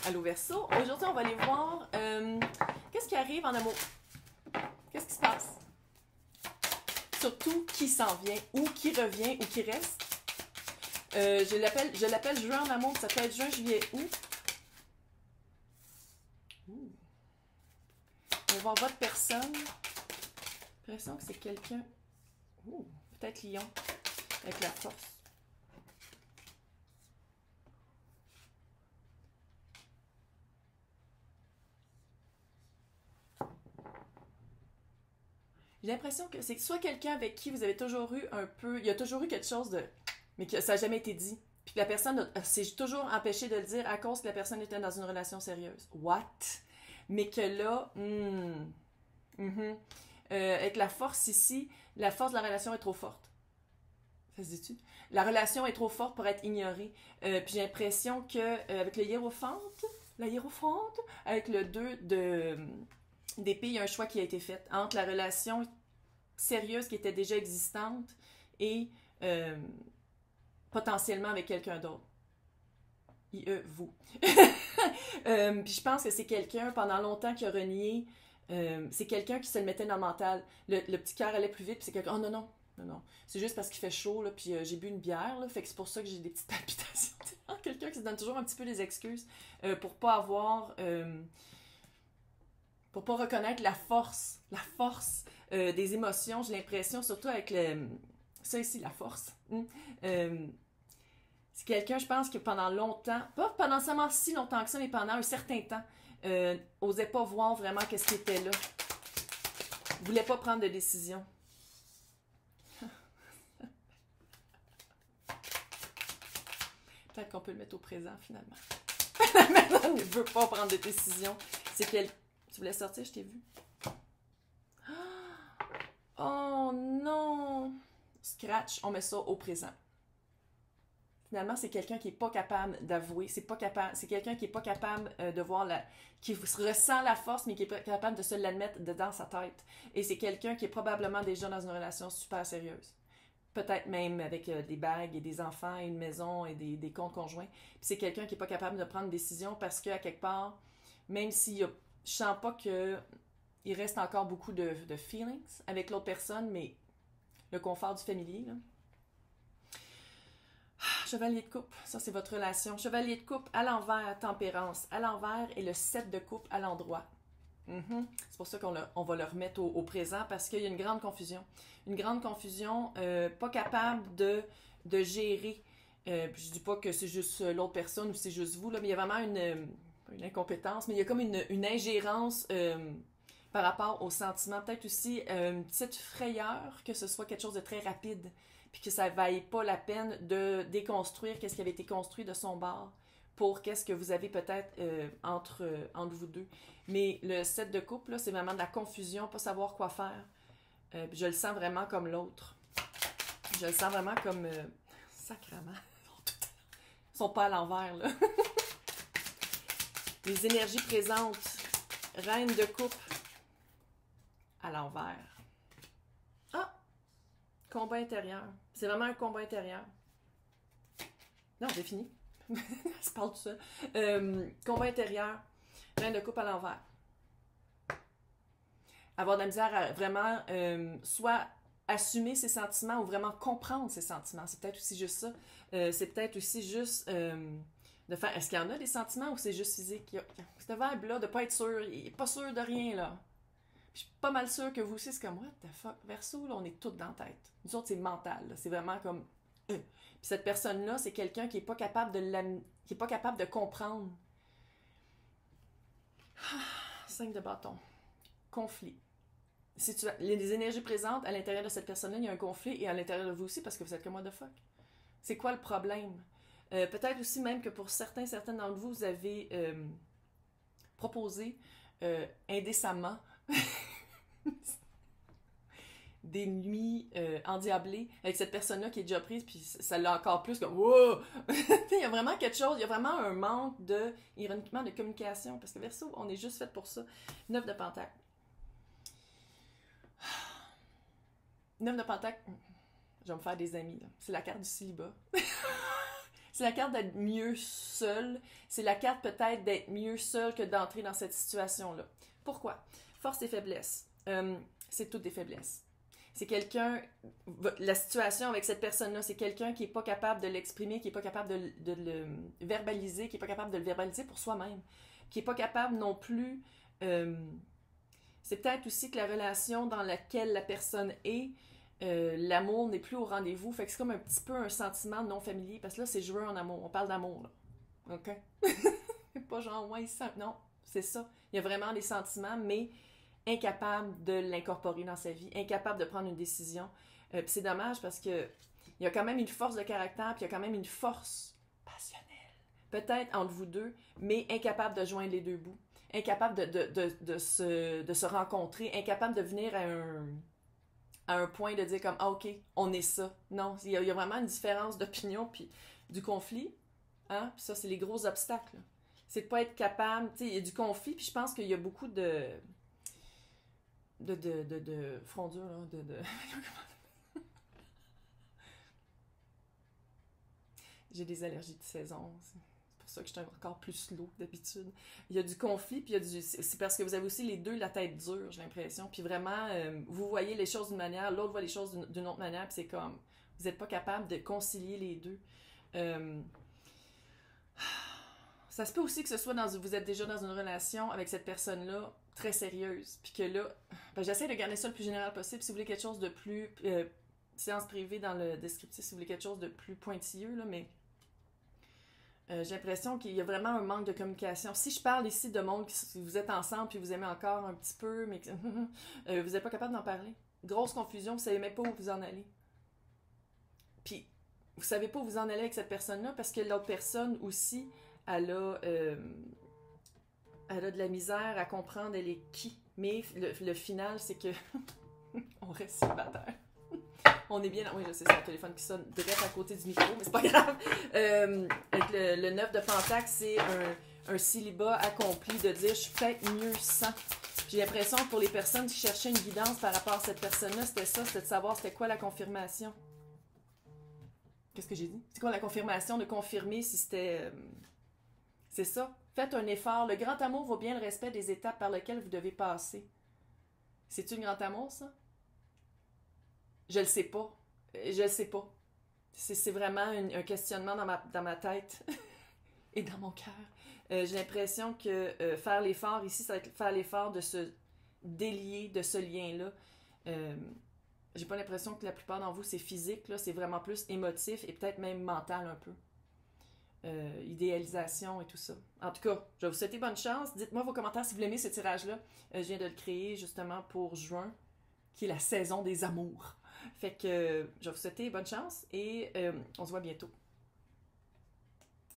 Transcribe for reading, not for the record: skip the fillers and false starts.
Allô Verseau, aujourd'hui on va aller voir qu'est-ce qui arrive en amour. Qu'est-ce qui se passe? Surtout qui s'en vient, ou qui revient, ou qui reste. Je l'appelle juin en amour, ça peut être juin, juillet, août. On va voir votre personne. J'ai l'impression que c'est quelqu'un. Peut-être Lion, avec la force. J'ai l'impression que c'est soit quelqu'un avec qui vous avez toujours eu un peu... Il y a toujours eu quelque chose de... Mais que ça n'a jamais été dit. Puis la personne s'est toujours empêchée de le dire à cause que la personne était dans une relation sérieuse. What? Mais que là... avec la force ici, la force de la relation est trop forte. Ça se dit-tu? La relation est trop forte pour être ignorée. Puis j'ai l'impression que avec le hiérophante, avec le 2 d'épée, il y a un choix qui a été fait entre la relation sérieuse qui était déjà existante et potentiellement avec quelqu'un d'autre. Vous. Puis je pense que c'est quelqu'un pendant longtemps qui a renié. C'est quelqu'un qui se le mettait dans le mental. Le petit cœur allait plus vite, puis c'est quelqu'un. Oh non, non, non, non. C'est juste parce qu'il fait chaud, là, puis j'ai bu une bière, là, fait que c'est pour ça que j'ai des petites palpitations. Quelqu'un qui se donne toujours un petit peu des excuses pour pas avoir. Pour pas reconnaître la force des émotions. J'ai l'impression, surtout avec ça ici, la force. C'est quelqu'un, je pense, que pendant longtemps, pas pendant seulement si longtemps que ça, mais pendant un certain temps, osait pas voir vraiment qu'est-ce qui était là. Voulait pas prendre de décision. Peut-être qu'on peut le mettre au présent, finalement. La personne ne veut pas prendre de décision. C'est qu'elle... Tu voulais sortir, je t'ai vu. Oh non! Scratch, on met ça au présent. Finalement, c'est quelqu'un qui n'est pas capable d'avouer. C'est quelqu'un qui n'est pas capable de voir qui ressent la force, mais qui n'est pas capable de se l'admettre dans sa tête. Et c'est quelqu'un qui est probablement déjà dans une relation super sérieuse. Peut-être même avec des bagues et des enfants et une maison et des comptes conjoints. Puis c'est quelqu'un qui n'est pas capable de prendre une décision parce qu'à quelque part, même s'il y a... Je sens pas qu'il reste encore beaucoup de feelings avec l'autre personne, mais le confort du familier, là. Chevalier de coupe, ça c'est votre relation. Chevalier de coupe à l'envers, tempérance à l'envers et le 7 de coupe à l'endroit. C'est pour ça qu'on va le remettre au présent parce qu'il y a une grande confusion. Une grande confusion, pas capable de gérer. Je dis pas que c'est juste l'autre personne ou c'est juste vous, là, mais il y a vraiment une incompétence, mais il y a comme une ingérence par rapport aux sentiments. Peut-être aussi une petite frayeur que ce soit quelque chose de très rapide, puis que ça ne vaille pas la peine de déconstruire qu'est-ce qui avait été construit de son bord pour qu'est-ce que vous avez peut-être entre vous deux. Mais le 7 de coupe, là, c'est vraiment de la confusion, pas savoir quoi faire. Je le sens vraiment comme l'autre. Je le sens vraiment comme... sacrément. Ils sont pas à l'envers, là. Les énergies présentes. Reine de coupe à l'envers. Ah! Combat intérieur. C'est vraiment un combat intérieur. Non, j'ai fini. Ça se parle tout seul. Combat intérieur. Reine de coupe à l'envers. Avoir de la misère à vraiment soit assumer ses sentiments ou vraiment comprendre ses sentiments. C'est peut-être aussi juste ça. C'est peut-être aussi juste... de faire, est-ce qu'il y en a des sentiments ou c'est juste physique? Cette vibe-là, de pas être sûr, il est pas sûr de rien, là. Puis je suis pas mal sûre que vous aussi, c'est comme, what the fuck? Verseau, là, on est tous dans la tête. Nous autres, c'est mental, là. C'est vraiment comme... Puis cette personne-là, c'est quelqu'un qui est pas capable qui est pas capable de comprendre. 5 de bâton. Conflit. Les énergies présentes, à l'intérieur de cette personne-là, il y a un conflit, et à l'intérieur de vous aussi, parce que vous êtes comme, what the fuck? C'est quoi le problème? Peut-être aussi même que pour certaines d'entre vous, vous avez proposé indécemment des nuits endiablées avec cette personne-là qui est déjà prise, puis ça l'a encore plus comme wow! Il y a vraiment quelque chose, il y a vraiment un manque ironiquement, de communication, parce que Verseau, on est juste fait pour ça. 9 de Pentacle. 9 de Pentacle, je vais me faire des amis, là. C'est la carte du célibat. C'est la carte d'être mieux seul. C'est la carte peut-être d'être mieux seul que d'entrer dans cette situation-là. Pourquoi? Force et faiblesse. C'est toutes des faiblesses. C'est quelqu'un, la situation avec cette personne-là, c'est quelqu'un qui n'est pas capable de l'exprimer, qui n'est pas capable de le verbaliser, qui n'est pas capable de le verbaliser pour soi-même, qui n'est pas capable non plus... c'est peut-être aussi que la relation dans laquelle la personne est, l'amour n'est plus au rendez-vous, fait que c'est comme un petit peu un sentiment non familier, parce que là, c'est jouer en amour, on parle d'amour, là. OK? Pas genre, ouais, non, c'est ça. Il y a vraiment des sentiments, mais incapable de l'incorporer dans sa vie, incapable de prendre une décision. Puis c'est dommage parce que il y a quand même une force de caractère, puis il y a quand même une force passionnelle, peut-être entre vous deux, mais incapable de joindre les deux bouts, incapable de se rencontrer, incapable de venir à un point de dire comme « Ah, OK, on est ça ». Non, il y a vraiment une différence d'opinion, puis du conflit, hein? Puis ça, c'est les gros obstacles. C'est de pas être capable, tu sais, il y a du conflit, puis je pense qu'il y a beaucoup de frondure, là, J'ai des allergies de saison, c'est pour ça que je suis encore plus slow que d'habitude. Il y a du conflit, puis il y a du... C'est parce que vous avez aussi les deux la tête dure, j'ai l'impression, puis vraiment, vous voyez les choses d'une manière, l'autre voit les choses d'une autre manière, puis c'est comme, vous n'êtes pas capable de concilier les deux. Ça se peut aussi que ce soit vous êtes déjà dans une relation avec cette personne-là très sérieuse, puis que là, j'essaie de garder ça le plus général possible. Si vous voulez quelque chose de plus séance privée dans le descriptif, si vous voulez quelque chose de plus pointilleux, là, mais j'ai l'impression qu'il y a vraiment un manque de communication. Si je parle ici de monde, si vous êtes ensemble puis vous aimez encore un petit peu, mais vous n'êtes pas capable d'en parler. Grosse confusion, vous ne savez même pas où vous en allez. Puis, vous ne savez pas où vous en allez avec cette personne-là parce que l'autre personne aussi, elle a de la misère à comprendre elle est qui. Mais le final, c'est que on reste célibataire. On est bien... Oui, je sais, c'est mon téléphone qui sonne direct à côté du micro, mais c'est pas grave. Avec le 9 de Pentacle, c'est un célibat accompli de dire « je suis peut-être mieux sans ». J'ai l'impression que pour les personnes qui cherchaient une guidance par rapport à cette personne-là, c'était ça, c'était de savoir c'était quoi la confirmation. Qu'est-ce que j'ai dit? C'est quoi la confirmation? De confirmer si c'était... c'est ça. Faites un effort. Le grand amour vaut bien le respect des étapes par lesquelles vous devez passer. C'est-tu le grand amour, ça? Je le sais pas. Je le sais pas. C'est vraiment un questionnement dans ma tête et dans mon cœur. J'ai l'impression que faire l'effort ici, ça va être faire l'effort de se délier de ce lien-là. J'ai pas l'impression que la plupart d'entre vous, c'est physique, là, c'est vraiment plus émotif et peut-être même mental un peu. Idéalisation et tout ça. En tout cas, je vais vous souhaiter bonne chance. Dites-moi vos commentaires si vous aimez ce tirage-là. Je viens de le créer justement pour juin, qui est la saison des amours. Fait que je vais vous souhaiter bonne chance et on se voit bientôt.